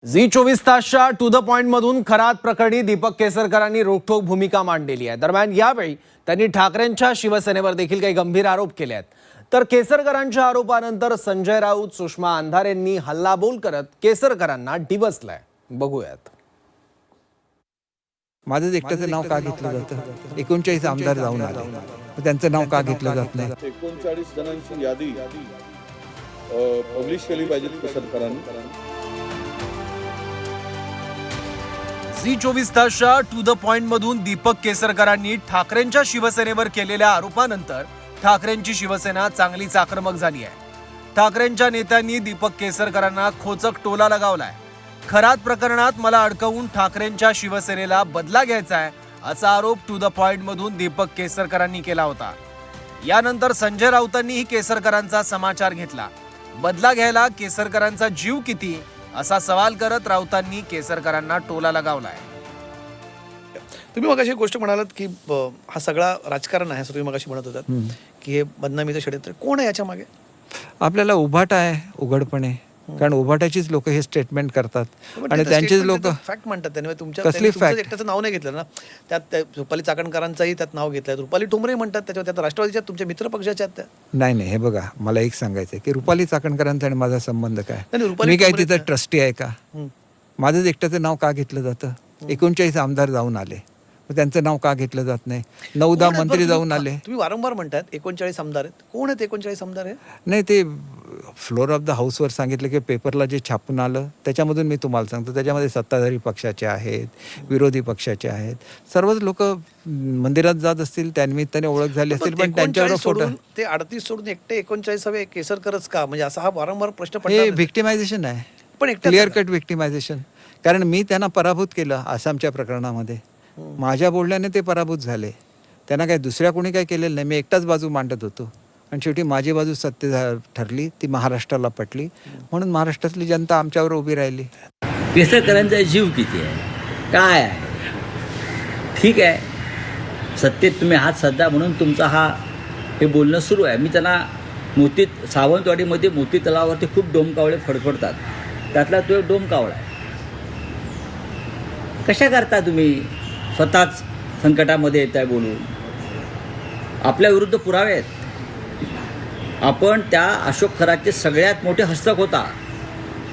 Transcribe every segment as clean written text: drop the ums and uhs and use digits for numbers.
Zee 24 तासच्या to the point मधून खरात प्रकरणी दीपक केसरकरांनी रोखठोक भूमिका मांडलेली आहे। दरम्यान यावेळी त्यांनी ठाकरेंच्या शिवसेनेवर देखील काही गंभीर आरोप केले आहेत। तर केसरकरांच्या आरोपानंतर संजय राऊत, सुषमा अंधारेंनी हल्लाबोल करत केसरकरांना डिवचलंय। बघूयात। माझं एकट्याचं नाव का घेतलं जातं? 39 आमदार जाऊन आले, त्यांचं नाव का घेतलं जात नाही? 39 जणांची यादी पब्लिश केली पाहिजे केसरकरांनी। झी 24 तासच्या टू द पॉइंट मधून दीपक केसरकरांनी ठाकरेंच्या शिवसेनेवर केलेल्या आरोपानंतर ठाकरेंची शिवसेना चांगलीच आक्रमक झाली आहे। ठाकरेंच्या नेत्यांनी दीपक केसरकरांना खोचक टोला लगावलाय। खरात प्रकरणात मला अडकवून ठाकरेंच्या शिवसेनेला बदला घ्यायचा आहे असा आरोप टू द पॉइंट मधून दीपक केसरकरांनी केला होता। यानंतर संजय राऊतांनीही केसरकरांचा समाचार घेतला। बदला घ्यायला केसरकरांचा जीव किती असा सवाल करत राऊतांनी केसरकरांना टोला लगावलाय। तुम्ही मगाशी गोष्ट म्हणालात की हा सगळा राजकारण आहे असं तुम्ही मगाशी म्हणत होतात की हे बदनामीचं षडयंत्र कोण आहे याच्या मागे? आपल्याला उभाटा आहे उघडपणे, कारण उभाटाचीच लोक हे स्टेटमेंट करतात आणि त्यांचेच लोक फॅक्ट म्हणतात। त्याने कसली fact? एकट्याचं नाव नाही घेतलं ना, त्यात रुपाली चाकणकरांचाही त्यात नाव घेतलंय, रुपाली ठोंबरे म्हणतात त्याच्यावर, त्यात राष्ट्रवादीच्या तुमच्या मित्र पक्षाच्या आहेत त्या। नाही, हे बघा, मला एक सांगायचं की रुपाली चाकणकरांचा आणि माझा संबंध काय? नाही, रुपाली मी काय ठोंबरे तिथं ट्रस्टी आहे का? माझं एकट्याचं नाव का घेतलं जातं? 39 आमदार जाऊन आले, त्यांचं नाव का घेतलं जात नाही? 9-10 मंत्री जाऊन आले। तुम्ही वारंवार म्हणतात 39 आमदार आहेत, कोण आहेत 39 आमदार आहे? नाही, ते फ्लोर ऑफ द हाऊसवर सांगितलं की पेपरला जे छापून आलं त्याच्यामधून मी तुम्हाला सांगतो, त्याच्यामध्ये सत्ताधारी पक्षाचे आहेत, विरोधी पक्षाचे आहेत, सर्वच लोक मंदिरात जात असतील, त्यानिमित्ताने ओळख झाली असेल, पण त्यांच्यावर फोटो ते 38 सोडून एकटे 39 हवे केसरकरच का? म्हणजे असा हा वारंवार प्रश्न हे पडला। व्हिक्टिमायझेशन आहे, पण क्लिअर कट व्हिक्टिमायझेशन। कारण मी त्यांना पराभूत केलं आसामच्या प्रकरणामध्ये, माझ्या बोलण्याने ते पराभूत झाले। त्यांना काय दुसऱ्या कोणी काय केलेलं नाही, मी एकटाच बाजू मांडत होतो आणि शेवटी माझी बाजू सत्य ठरली, ती महाराष्ट्राला पटली, म्हणून महाराष्ट्रातली जनता आमच्यावर उभी राहिली। केसरकरांचा जीव किती आहे, काय आहे? ठीक आहे, सत्तेत तुम्ही हात सध्या म्हणून तुमचा हे बोलणं सुरू आहे। मी त्यांना सावंतवाडीमध्ये मोती तलावावरती खूप डोमकावळे फडफडतात, त्यातला तो एक डोमकावळा आहे। कशा करता तुम्ही स्वतःच संकटामध्ये येत आहे बोलून? आपल्या विरुद्ध पुरावे आहेत। आपण त्या अशोक खरातचे सगळ्यात मोठे हस्तक होता,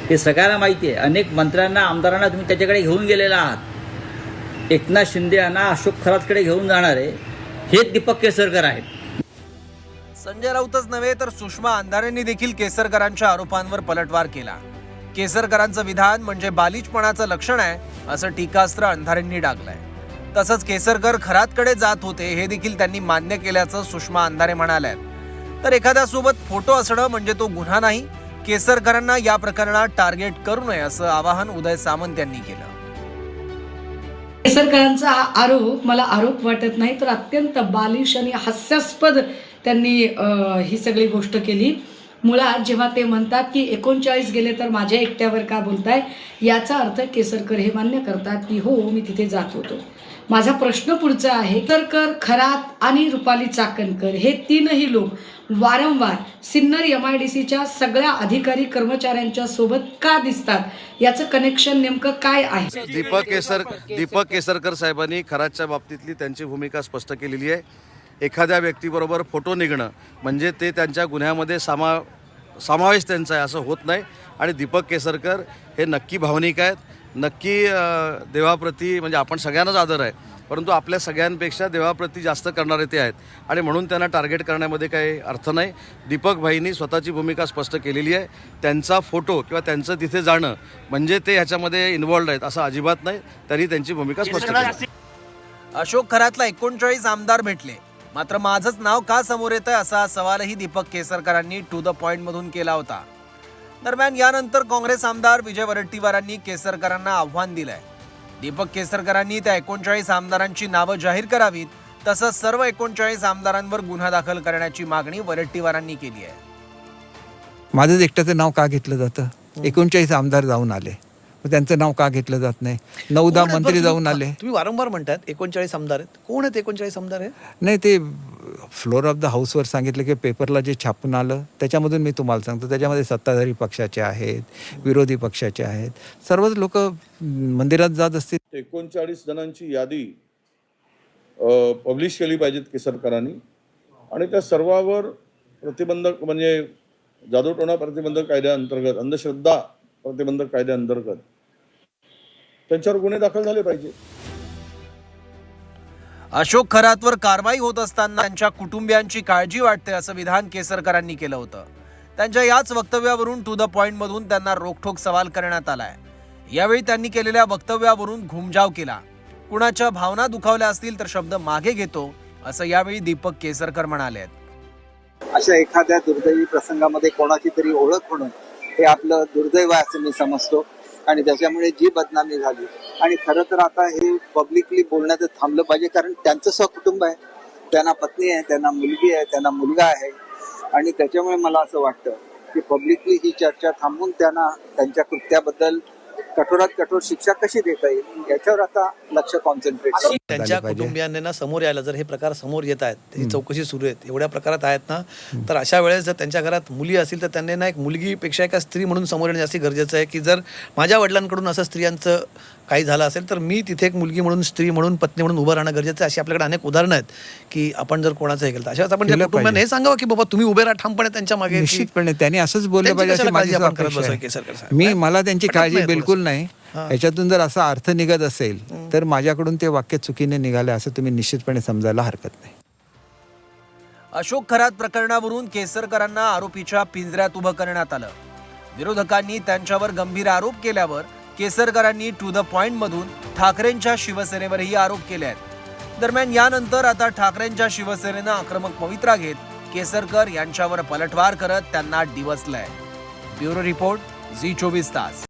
हे सगळ्यांना माहिती आहे। अनेक मंत्र्यांना, आमदारांना तुम्ही त्याच्याकडे घेऊन गेलेला आहात। एकनाथ शिंदे यांना अशोक खरातकडे घेऊन जाणारे हेच दीपक केसरकर आहेत। संजय राऊतच नव्हे तर सुषमा अंधारेंनी देखील केसरकरांच्या आरोपांवर पलटवार केला। केसरकरांचं विधान म्हणजे बालिशपणाचं लक्षण आहे असं टीकास्त्र अंधारेंनी डागलंय। तसंच केसरकर खरातकडे जात होते हे देखील त्यांनी मान्य केल्याचं सुषमा अंधारे म्हणाल्यात। तर एखाद्यासोबत फोटो असणं म्हणजे तो गुन्हा नाही, केसरकरांना या प्रकरणात टार्गेट करू नये असं आवाहन उदय सामंत यांनी केलं। केसरकरांचा हा आरोप मला आरोप वाटत नाही, तर अत्यंत बालिश आणि हास्यास्पद त्यांनी ही सगळी गोष्ट केली। मुळात जेव्हा ते म्हणतात की 39 गेले तर माझ्या एकट्यावर का बोलताय, याचा अर्थ केसरकर हे मान्य करतात की हो, मी तिथे जात होतो। माझा प्रश्न पुढचा आहे, केसरकर, खरात आणि रुपाली चाकणकर हे तीनही लोक वारंवार सिन्नर MIDCच्या सगळ्या अधिकारी कर्मचाऱ्यांच्या सोबत का दिसतात? याचं कनेक्शन नेमकं काय आहे? दीपक केसरकर साहेबांनी खरातच्या बाबतीतली त्यांची भूमिका स्पष्ट केलेली आहे। एखाद्या व्यक्तीबरोबर फोटो निघणं म्हणजे ते त्यांच्या गुन्ह्यामध्ये समावेश त्यांचा आहे असं होत नाही। आणि दीपक केसरकर हे नक्की भावनिक आहेत, नक्की देवाप्रती, म्हणजे आपण सगळ्यांनाच आदर आहे, परंतु आपल्या सगळ्यांपेक्षा देवाप्रती जास्त करणारे ते आहेत आणि म्हणून त्यांना टार्गेट करण्यामध्ये काही अर्थ नाही। दीपक भाईंनी स्वतःची भूमिका स्पष्ट केलेली आहे। त्यांचा फोटो किंवा त्यांचं तिथे जाणं म्हणजे ते ह्याच्यामध्ये इन्व्हॉल्ड आहेत असं अजिबात नाही, त्यांनी त्यांची भूमिका स्पष्ट केली। अशोक खरातला 39 आमदार भेटले, मात्र माझंच नाव का समोर येतंय असा सवालही दीपक केसरकरांनी टू द पॉइंट मधून केला होता। दरम्यान यानंतर काँग्रेस आमदार विजय वडेट्टीवारांनी केसरकरांना आव्हान दिलंय। दीपक केसरकरांनी त्या 39 आमदारांची नावं जाहीर करावीत, तसंच सर्व 39 आमदारांवर गुन्हा दाखल करण्याची मागणी वडेट्टीवारांनी केली आहे। माझं एकट्याचं नाव का घेतलं जातं? 39 आमदार जाऊन आले, त्यांचं नाव का घेतलं जात नाही? 9-10 मंत्री जाऊन आले। तुम्ही वारंवार म्हणतात 39 आमदार आहेत, कोण आहेत 39 आमदार आहे? नाही, ते फ्लोर ऑफ द हाऊसवर सांगितलं की पेपरला जे छापून आलं त्याच्यामधून मी तुम्हाला सांगतो, त्याच्यामध्ये सत्ताधारी पक्षाचे आहेत, विरोधी पक्षाचे आहेत, सर्वच लोक मंदिरात जात असतील. 39 जणांची यादी पब्लिश केली पाहिजेत केसरकरांनी आणि त्या सर्वावर प्रतिबंधक म्हणजे जादूटोणा प्रतिबंधक कायद्याअंतर्गत, अंधश्रद्धा प्रतिबंधक कायद्याअंतर्गत त्यांच्यावर गुन्हे दाखल झाले पाहिजे. अशोक खरातवर कारवाई होत असताना त्यांच्या कुटुंबियांची काळजी वाटते असं विधान केसरकरांनी केलं होतं. त्यांच्या याच वक्तव्यावरून टू द पॉइंट मधून त्यांना रोखठोक सवाल करण्यात आलाय. यावेळी त्यांनी केलेल्या वक्तव्यावरून घुमजाव केला. कुणाच्या भावना दुखावल्या असतील तर शब्द मागे घेतो असं यावेळी दीपक केसरकर म्हणाले. अशा एखाद्या दुर्दैवी प्रसंगामध्ये कोणाची तरी ओळख होणं हे आपलं दुर्दैव आहे असं मी समजतो आणि त्याच्यामुळे जी बदनामी झाली. आणि खरं तर आता हे पब्लिकली बोलण्याचं थांबलं पाहिजे, कारण त्यांचं सहकुटुंब आहे, त्यांना पत्नी आहे, त्यांना मुलगी आहे, त्यांना मुलगा आहे आणि त्याच्यामुळे मला असं वाटतं की पब्लिकली ही चर्चा थांबवून त्यांना त्यांच्या कृत्याबद्दल कठोरात कठोर शिक्षा कशी देता येईल याच्यावर आता लक्ष कॉन्सन्ट्रेट करू. त्यांच्या कुटुंबियांनी ना समोर यायला, जर हे प्रकार समोर येत आहेत, त्याची चौकशी सुरू आहेत, एवढ्या प्रकारात आहेत ना, तर अशा वेळेस जर त्यांच्या घरात मुली असतील तर त्यांनी ना एक मुलगीपेक्षा एका स्त्री म्हणून समोर येणं जास्त गरजेचं आहे. की जर माझ्या वडिलांकडून असं स्त्रियांचं काही झालं असेल तर मी तिथे एक मुलगी म्हणून, स्त्री म्हणून, पत्नी म्हणून उभं राहणं गरजेचं आहे. अशी आपल्याकडे अनेक उदाहरणं आहेत की आपण जर कोणाचं हे केलं तर अशा वेळेस आपण त्या कुटुंबाने हे सांगावं की बाबा तुम्ही उभे राहा ठामपणे त्यांच्या मागे. निश्चितपणे त्यांनी असंच बोललं पाहिजे अशी माझी अपेक्षा आहे. मी मला त्यांची काळजी बिलकुल नाही. याच्यातून जर असा अर्थ निघत असेल तर माझ्याकडून ते वाक्य चुकीने निघाले असं तुम्ही निश्चितपणे समजायला हरकत नाही. अशोक खरात प्रकरणावरून केसरकरांना आरोपीच्या पिंजऱ्यात उभं करण्यात आलं. विरोधकांनी त्यांच्यावर गंभीर आरोप केल्यावर केसरकरांनी टू द पॉइंट मधून ठाकरेंच्या शिवसेनेवरही आरोप केले आहेत. दरम्यान यानंतर आता ठाकरेंच्या शिवसेनेनं आक्रमक पवित्रा घेत केसरकर यांच्यावर पलटवार करत त्यांना डिवचलंय. ब्युरो रिपोर्ट, झी 24 तास.